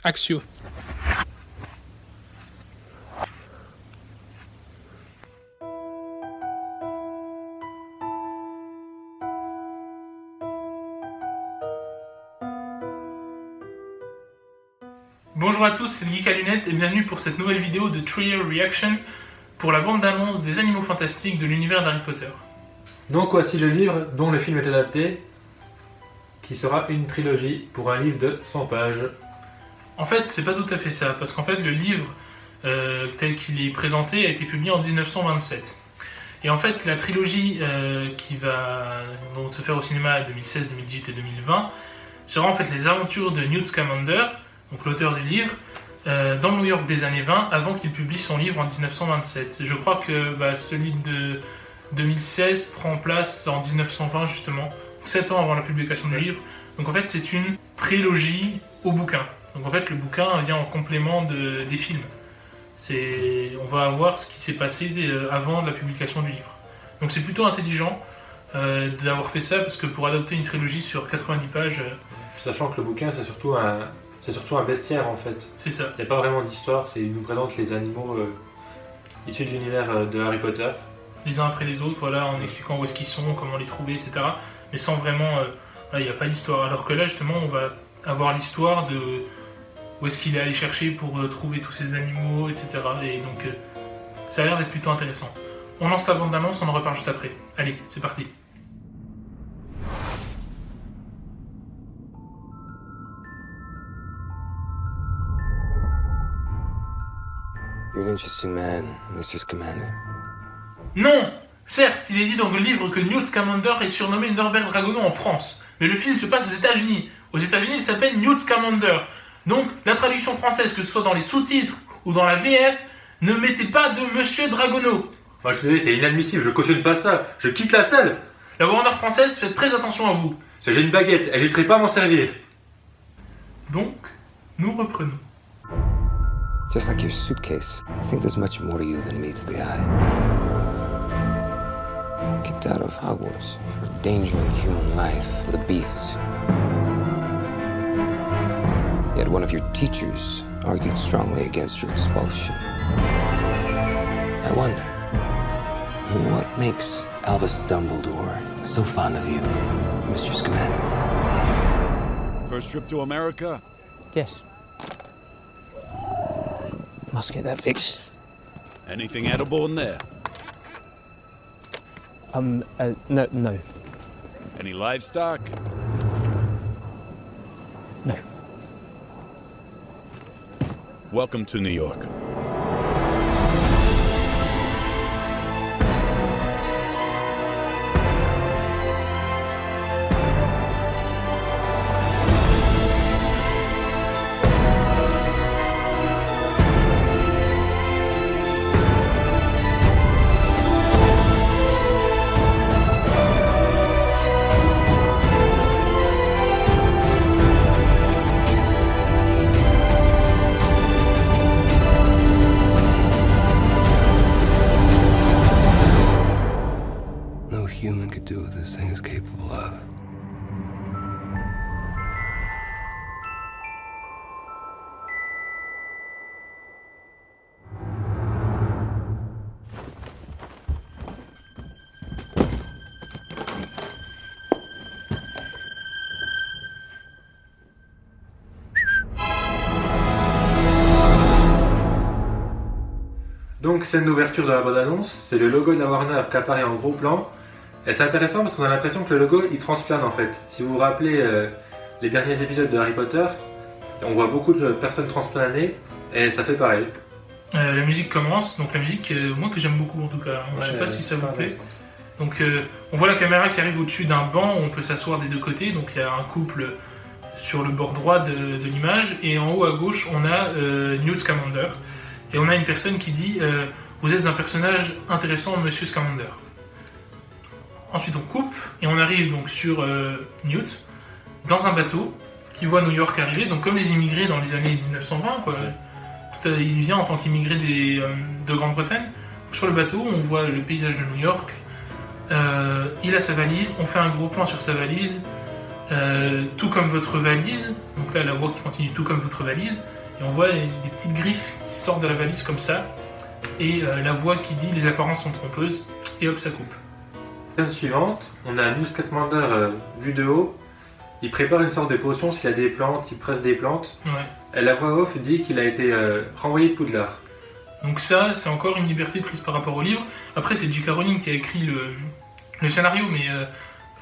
Axio. Bonjour à tous, c'est le Geek à lunettes et bienvenue pour cette nouvelle vidéo de Trailer Reaction pour la bande d'annonce des Animaux Fantastiques de l'univers d'Harry Potter. Donc voici le livre dont le film est adapté, qui sera une trilogie pour un livre de 100 pages. En fait, c'est pas tout à fait ça, parce qu'en fait, le livre tel qu'il est présenté a été publié en 1927. Et en fait, la trilogie qui va donc se faire au cinéma 2016, 2018 et 2020 sera en fait les aventures de Newt Scamander, donc l'auteur du livre, dans le New York des années 20, avant qu'il publie son livre en 1927. Je crois que celui de 2016 prend place en 1920 justement, 7 ans avant la publication du livre. Donc en fait c'est une prélogie au bouquin. Donc en fait le bouquin vient en complément des films. On va voir ce qui s'est passé avant la publication du livre. Donc c'est plutôt intelligent d'avoir fait ça, parce que pour adapter une trilogie sur 90 pages... Sachant que le bouquin c'est surtout un bestiaire en fait. C'est ça. Il n'y a pas vraiment d'histoire, il nous présente les animaux issus de l'univers de Harry Potter. Les uns après les autres, voilà, en expliquant où est-ce qu'ils sont, comment les trouver, etc. Mais sans vraiment... il n'y a pas d'histoire. Alors que là, justement, on va avoir l'histoire de où est-ce qu'il est allé chercher pour trouver tous ces animaux, etc. Et donc, ça a l'air d'être plutôt intéressant. On lance la bande d'annonce, on en reparle juste après. Allez, c'est parti. You're an interesting man, Mr. Scamander. Non! Certes, il est dit dans le livre que Newt Scamander est surnommé Norbert Dragono en France, mais le film se passe aux États-Unis. Aux États-Unis, il s'appelle Newt Scamander. Donc, la traduction française, que ce soit dans les sous-titres ou dans la VF, ne mettez pas de Monsieur Dragono. Moi je te dis, c'est inadmissible, je cautionne pas ça, je quitte la salle. La Warner française, faites très attention à vous. Si j'ai une baguette, elle n'hésiterait pas à m'en servir. Donc, nous reprenons. Just like your suitcase, I think there's much more to you than meets the eye. Kicked out of Hogwarts for endangering human life with a beast. Yet one of your teachers argued strongly against your expulsion. I wonder, what makes Albus Dumbledore so fond of you, Mr. Scamander? First trip to America? Yes. Must get that fixed. Anything edible in there? No. Any livestock? No. Welcome to New York. No human could do what this thing is capable of. Donc scène d'ouverture de la bande-annonce, c'est le logo de la Warner qui apparaît en gros plan. Et c'est intéressant parce qu'on a l'impression que le logo il transplane en fait. Si vous vous rappelez les derniers épisodes de Harry Potter, on voit beaucoup de personnes transplanées et ça fait pareil. La musique commence, donc la musique, moi que j'aime beaucoup en tout cas. Je sais pas si ça vous plaît. Donc on voit la caméra qui arrive au-dessus d'un banc où on peut s'asseoir des deux côtés. Donc il y a un couple sur le bord droit de l'image et en haut à gauche on a Newt Scamander. Et on a une personne qui dit vous êtes un personnage intéressant, Monsieur Scamander. Ensuite on coupe et on arrive donc sur Newt dans un bateau qui voit New York arriver, donc comme les immigrés dans les années 1920 quoi. Il vient en tant qu'immigré de Grande-Bretagne. Sur le bateau on voit le paysage de New York, il a sa valise, on fait un gros plan sur sa valise, tout comme votre valise. Donc là, la voix qui continue, tout comme votre valise. Et on voit des petites griffes qui sortent de la valise comme ça. Et la voix qui dit les apparences sont trompeuses. Et hop, ça coupe. Scène suivante, on a Newt Scamander vu de haut. Il prépare une sorte de potion s'il y a des plantes, il presse des plantes. Ouais. Et la voix off dit qu'il a été renvoyé de Poudlard. Donc ça, c'est encore une liberté prise par rapport au livre. Après, c'est J.K. Rowling qui a écrit le scénario, mais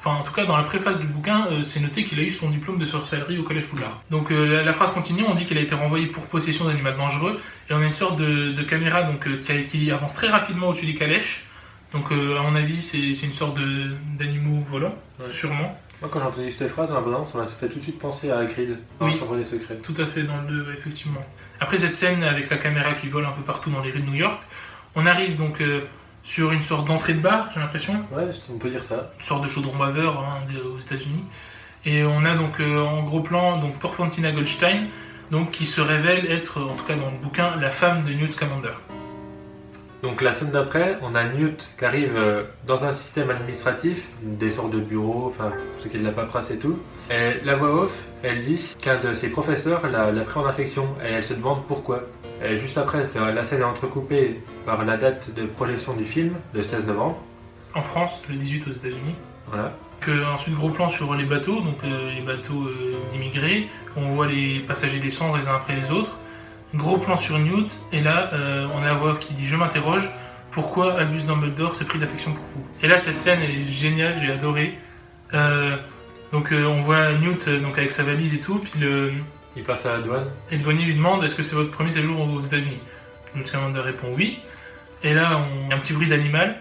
en tout cas, dans la préface du bouquin, c'est noté qu'il a eu son diplôme de sorcellerie au Collège Poudlard. Donc la phrase continue, on dit qu'il a été renvoyé pour possession d'animal dangereux, et on a une sorte de caméra donc, qui avance très rapidement au-dessus des calèches. Donc à mon avis, c'est une sorte d'animaux volants, sûrement. Moi, quand j'ai entendu cette phrase en abondance, ça m'a fait tout de suite penser à Hagrid, dans la Chambre des Secrets. Tout à fait, dans le 2, effectivement. Après cette scène avec la caméra qui vole un peu partout dans les rues de New York, on arrive donc sur une sorte d'entrée de bar, j'ai l'impression. Ouais, on peut dire ça. Une sorte de chaudron baveur aux États-Unis. Et on a donc en gros plan donc Porpentina Goldstein, donc qui se révèle être, en tout cas dans le bouquin, la femme de Newt Scamander. Donc la scène d'après, on a Newt qui arrive dans un système administratif, des sortes de bureaux, enfin pour ce qui est de la paperasse et tout. Et la voix off, elle dit qu'un de ses professeurs l'a pris en infection et elle se demande pourquoi. Et juste après, la scène est entrecoupée par la date de projection du film, le 16 novembre. En France, le 18 aux États-Unis. Voilà. Ensuite, gros plan sur les bateaux, donc les bateaux d'immigrés. On voit les passagers descendre les uns après les autres. Gros plan sur Newt, et là, on a la voix qui dit « Je m'interroge, pourquoi Albus Dumbledore s'est pris d'affection pour vous ?» Et là, cette scène, elle est géniale, j'ai adoré. On voit Newt donc, avec sa valise et tout, puis il passe à la douane. Et le douanier lui demande « Est-ce que c'est votre premier séjour aux États-Unis ?» Newt Scamander répond « Oui ». Et là, il y a un petit bruit d'animal.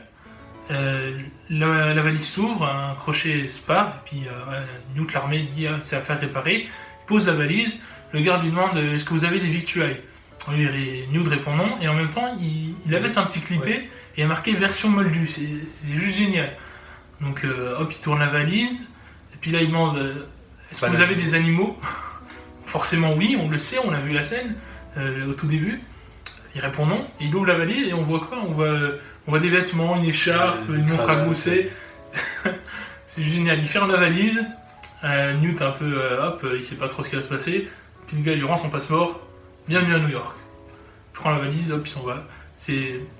La valise s'ouvre, un crochet se part, et puis Newt l'armée dit « C'est à faire réparer ». Il pose la valise. Le garde lui demande « Est-ce que vous avez des victuailles ?» Newt répond non, et en même temps, il la laisse un petit clippé, et il y a marqué « Version moldue », c'est juste génial. Donc hop, il tourne la valise, et puis là il demande « Est-ce que vous avez des animaux ?» Forcément oui, on le sait, on a vu la scène au tout début. Il répond non, et il ouvre la valise, et on voit quoi ? On voit des vêtements, une écharpe, une montre à gousset. C'est génial, il ferme la valise, Newt un peu, il sait pas trop ce qui va se passer. Puis le gars lui rend son passeport, bienvenue à New York. Il prend la valise, hop, il s'en va.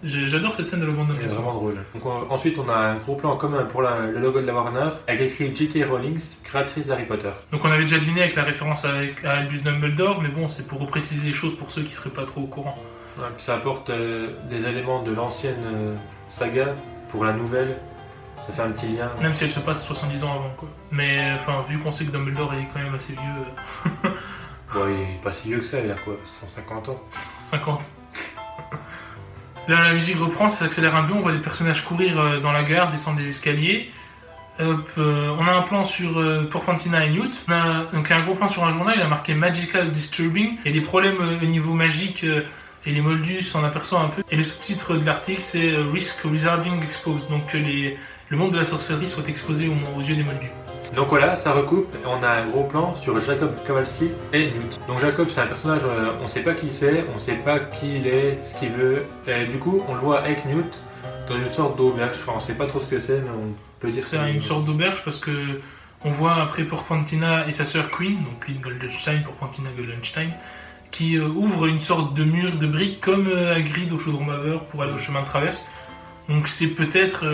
J'adore cette scène de la bande C'est vraiment drôle. Donc, ensuite, on a un gros plan commun pour le logo de la Warner, avec écrit J.K. Rowling, créatrice d'Harry Potter. Donc on avait déjà deviné avec la référence à Albus Dumbledore, mais bon, c'est pour repréciser les choses pour ceux qui seraient pas trop au courant. Ouais, puis ça apporte des éléments de l'ancienne saga pour la nouvelle. Ça fait un petit lien. Même si elle se passe 70 ans avant, quoi. Mais vu qu'on sait que Dumbledore est quand même assez vieux... Bon, il est pas si vieux que ça, il a quoi, 150 ans 150. Là, la musique reprend, ça s'accélère un peu, on voit des personnages courir dans la gare, descendre des escaliers. On a un plan sur Porpentina et Newt. On a donc un gros plan sur un journal, il a marqué Magical Disturbing. Il y a des problèmes au niveau magique et les moldus s'en aperçoivent un peu. Et le sous-titre de l'article, c'est Risk Wizarding Exposed, donc que le monde de la sorcellerie soit exposé aux yeux des moldus. Donc voilà, ça recoupe, et on a un gros plan sur Jacob Kowalski et Newt. Donc Jacob, c'est un personnage, on sait pas qui c'est, on sait pas qui il est, ce qu'il veut, et du coup, on le voit avec Newt dans une sorte d'auberge. Enfin, on sait pas trop ce que c'est, mais on peut dire c'est une sorte d'auberge parce que on voit après Porpentina et sa sœur Queen, donc Queen Goldenstein, Porpentina Goldenstein, qui ouvre une sorte de mur de briques comme Hagrid au chaudron baveur pour aller au chemin de traverse. Donc c'est peut-être,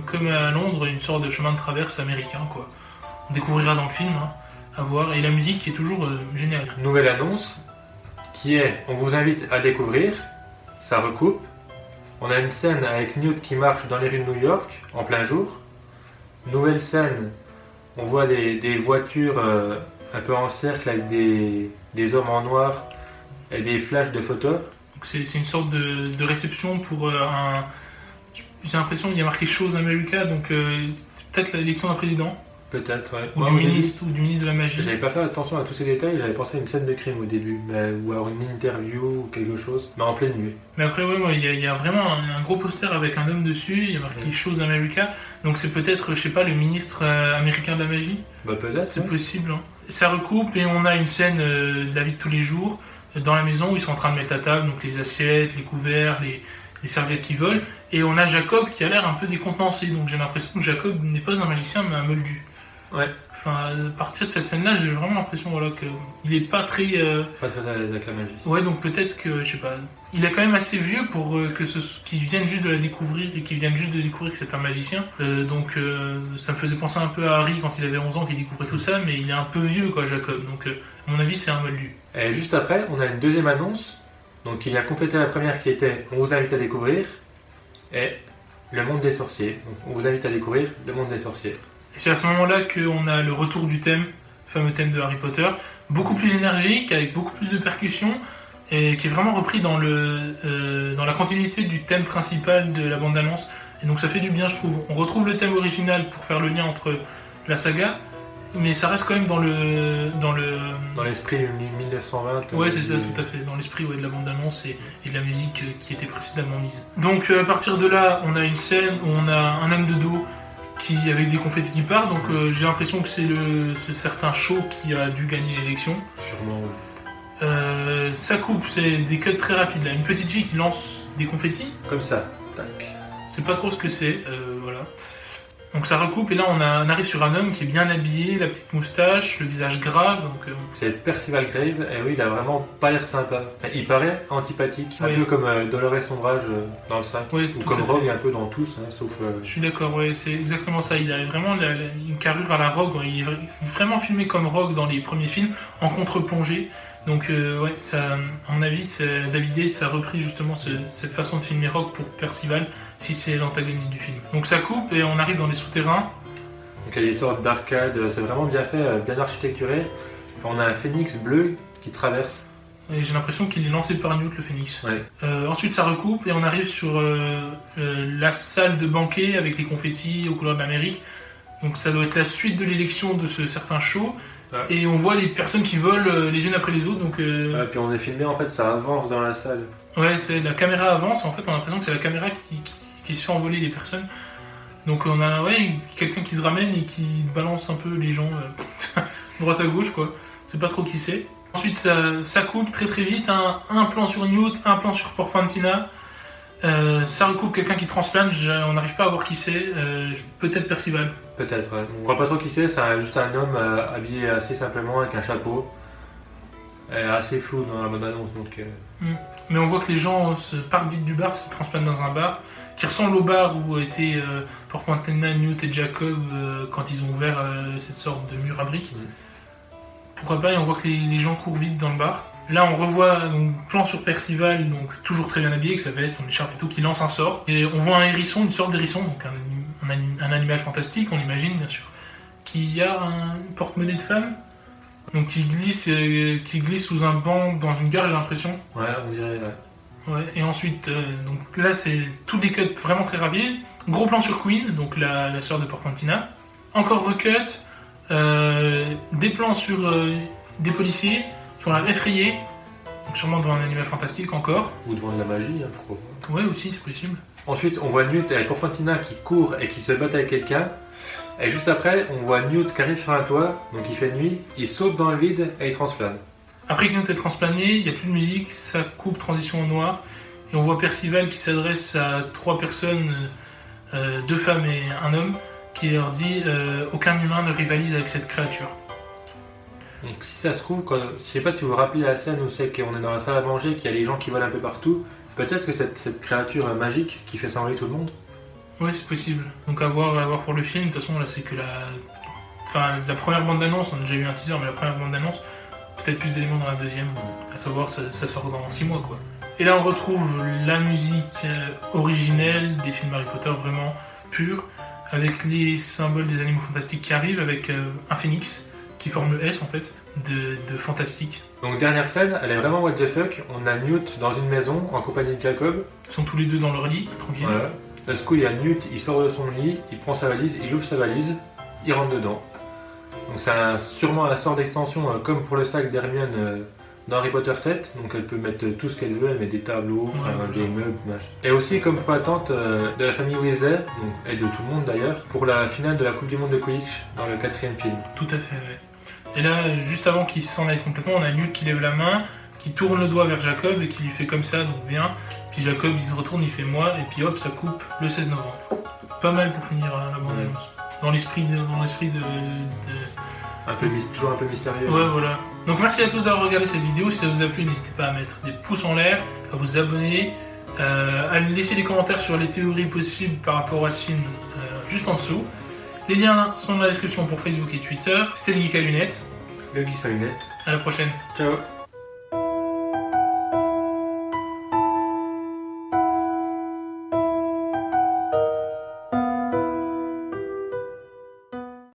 comme à Londres, une sorte de chemin de traverse américain, quoi. On découvrira dans le film, hein, à voir. Et la musique qui est toujours géniale. Nouvelle annonce, qui est, on vous invite à découvrir, ça recoupe. On a une scène avec Newt qui marche dans les rues de New York, en plein jour. Nouvelle scène, on voit des voitures un peu en cercle avec des hommes en noir et des flashs de photos. Donc c'est une sorte de réception pour un... J'ai l'impression qu'il y a marqué Chose America, donc peut-être l'élection d'un président. Peut-être, ouais. Ou du ministre de la magie. J'avais pas fait attention à tous ces détails, j'avais pensé à une scène de crime au début, ou à une interview ou quelque chose, mais en pleine nuit. Mais après, il y a vraiment un gros poster avec un homme dessus, il y a marqué Chose America, donc c'est peut-être, je sais pas, le ministre américain de la magie. Bah peut-être. C'est possible. Hein. Ça recoupe et on a une scène de la vie de tous les jours, dans la maison où ils sont en train de mettre la table, donc les assiettes, les couverts, les serviettes qui volent, et on a Jacob qui a l'air un peu décontenancé, donc j'ai l'impression que Jacob n'est pas un magicien mais un moldu. Ouais. Enfin, à partir de cette scène-là, j'ai vraiment l'impression voilà, qu'il est pas très... Pas très à l'aise avec la magie. Ouais, donc peut-être que, je sais pas, il est quand même assez vieux pour qu'il vienne juste de la découvrir et qu'il vienne juste de découvrir que c'est un magicien. Donc ça me faisait penser un peu à Harry quand il avait 11 ans qu'il découvrait tout ça, mais il est un peu vieux quoi, Jacob. Donc à mon avis, c'est un moldu. Et juste après, on a une deuxième annonce, donc qui vient compléter la première qui était on vous invite à découvrir, et le monde des sorciers. Donc on vous invite à découvrir le monde des sorciers. Et c'est à ce moment-là qu'on a le retour du thème, le fameux thème de Harry Potter, beaucoup plus énergique, avec beaucoup plus de percussions, et qui est vraiment repris dans la continuité du thème principal de la bande-annonce. Et donc ça fait du bien, je trouve. On retrouve le thème original pour faire le lien entre la saga, mais ça reste quand même dans l'esprit de 1920. Ouais, c'est ça, tout à fait. Dans l'esprit de la bande-annonce et de la musique qui était précédemment mise. Donc à partir de là, on a une scène où on a un homme de dos avec des confettis qui part, donc j'ai l'impression que c'est ce certain show qui a dû gagner l'élection. Sûrement, oui. Ça coupe, c'est des cuts très rapides là. Une petite fille qui lance des confettis. Comme ça, tac. C'est pas trop ce que c'est, voilà. Donc ça recoupe et là on arrive sur un homme qui est bien habillé, la petite moustache, le visage grave. Donc, c'est Percival Grave, et oui, il a vraiment pas l'air sympa. Enfin, il paraît antipathique, un Oui. peu comme Dolores Ombrage dans le 5, Oui, ou tout comme à fait. Rogue un peu dans tous, hein, sauf... Je suis d'accord, ouais, c'est exactement ça. Il a vraiment une carrure à la Rogue. Ouais. Il est vraiment filmé comme Rogue dans les premiers films, en contre-plongée. Donc, ouais, ça, à mon avis, David Yates a repris justement cette façon de filmer Rogue pour Percival, si c'est l'antagoniste du film. Donc, ça coupe et on arrive dans les souterrains. Donc il y a des sortes d'arcades, c'est vraiment bien fait, bien architecturé. On a un phénix bleu qui traverse. Et j'ai l'impression qu'il est lancé par Newt, le phénix. Ouais. Ensuite, ça recoupe et on arrive sur la salle de banquet avec les confettis aux couleurs de l'Amérique. Donc, ça doit être la suite de l'élection de ce certain show. Ouais. Et on voit les personnes qui volent les unes après les autres. Donc, Ouais, puis on est filmé, en fait, ça avance dans la salle. ouais, la caméra avance. En fait, on a l'impression que c'est la caméra qui se fait envoler les personnes. Donc, on a quelqu'un qui se ramène et qui balance un peu les gens droite à gauche, quoi. C'est pas trop qui c'est. Ensuite, ça coupe très très vite. Un plan sur Newt, un plan sur Porpentina. Ça recoupe quelqu'un qui transplane. On n'arrive pas à voir qui c'est. Peut-être Percival. Peut-être, ouais. On voit pas trop qui c'est juste un homme habillé assez simplement avec un chapeau. Assez flou dans la bande-annonce, donc... Mais on voit que les gens se partent vite du bar parce qu'ils transplantent dans un bar qui ressemble au bar où étaient Porpentina, Newt et Jacob quand ils ont ouvert cette sorte de mur à briques. Pourquoi pas, et on voit que les gens courent vite dans le bar. Là, on revoit plan sur Percival, donc toujours très bien habillé avec sa veste, son écharpe et tout, qui lance un sort. Et on voit un hérisson, une sorte d'hérisson, donc un animal fantastique, on l'imagine bien sûr, qui a un porte-monnaie de femme, donc qui glisse sous un banc dans une gare, j'ai l'impression. Ouais, on dirait, ouais. Ouais, et ensuite, donc là, c'est tous des cuts vraiment très rapides. Gros plan sur Queen, donc la sœur de Porpentina. Encore recut. Des plans sur des policiers qui ont l'air effrayés. Donc sûrement devant un animal fantastique encore. Ou devant de la magie, hein, pourquoi pas. Ouais, aussi, c'est possible. Ensuite, on voit Newt et Porpentina qui courent et qui se battent avec quelqu'un. Et juste après, on voit Newt qui arrive sur un toit, donc il fait nuit, il saute dans le vide et il transplane. Après que Newt est transplané, il n'y a plus de musique, ça coupe, transition au noir. Et on voit Percival qui s'adresse à 3 personnes, 2 femmes et un homme, qui leur dit aucun humain ne rivalise avec cette créature. Donc si ça se trouve, je sais pas si vous vous rappelez la scène où c'est qu'on est dans la salle à manger, qu'il y a les gens qui volent un peu partout, peut-être que cette créature magique qui fait s'envoler tout le monde. Ouais, c'est possible. Donc à voir pour le film, de toute façon là c'est que la première bande-annonce, on a déjà eu un teaser, mais la première bande-annonce, peut-être plus d'éléments dans la deuxième, à savoir ça sort dans 6 mois quoi. Et là on retrouve la musique originelle des films Harry Potter vraiment pure, avec les symboles des animaux fantastiques qui arrivent, avec un phénix qui forme le S en fait, de fantastique. Donc dernière scène, elle est vraiment what the fuck, on a Newt dans une maison en compagnie de Jacob. Ils sont tous les deux dans leur lit, tranquille. Voilà. D'un coup, il y a Newt, il sort de son lit, il prend sa valise, il ouvre sa valise, il rentre dedans. Donc c'est sûrement un sort d'extension comme pour le sac d'Hermione dans Harry Potter 7, donc elle peut mettre tout ce qu'elle veut, elle met des tableaux, des meubles, machin. Et aussi comme pour la tante de la famille Weasley, donc, et de tout le monde d'ailleurs, pour la finale de la Coupe du Monde de Quidditch dans le 4e film. Tout à fait, ouais. Et là, juste avant qu'il s'en aille complètement, on a Newt qui lève la main, qui tourne le doigt vers Jacob et qui lui fait comme ça, donc viens. Puis Jacob il se retourne, il fait moi, et puis hop, ça coupe le 16 novembre. Pas mal pour finir la bande-annonce. Dans l'esprit Toujours un peu mystérieux. Ouais, voilà. Donc merci à tous d'avoir regardé cette vidéo. Si ça vous a plu, n'hésitez pas à mettre des pouces en l'air, à vous abonner, à laisser des commentaires sur les théories possibles par rapport à ce film juste en dessous. Les liens sont dans la description pour Facebook et Twitter. C'était le Geek à lunettes. Le geek sans lunettes. À la prochaine. Ciao.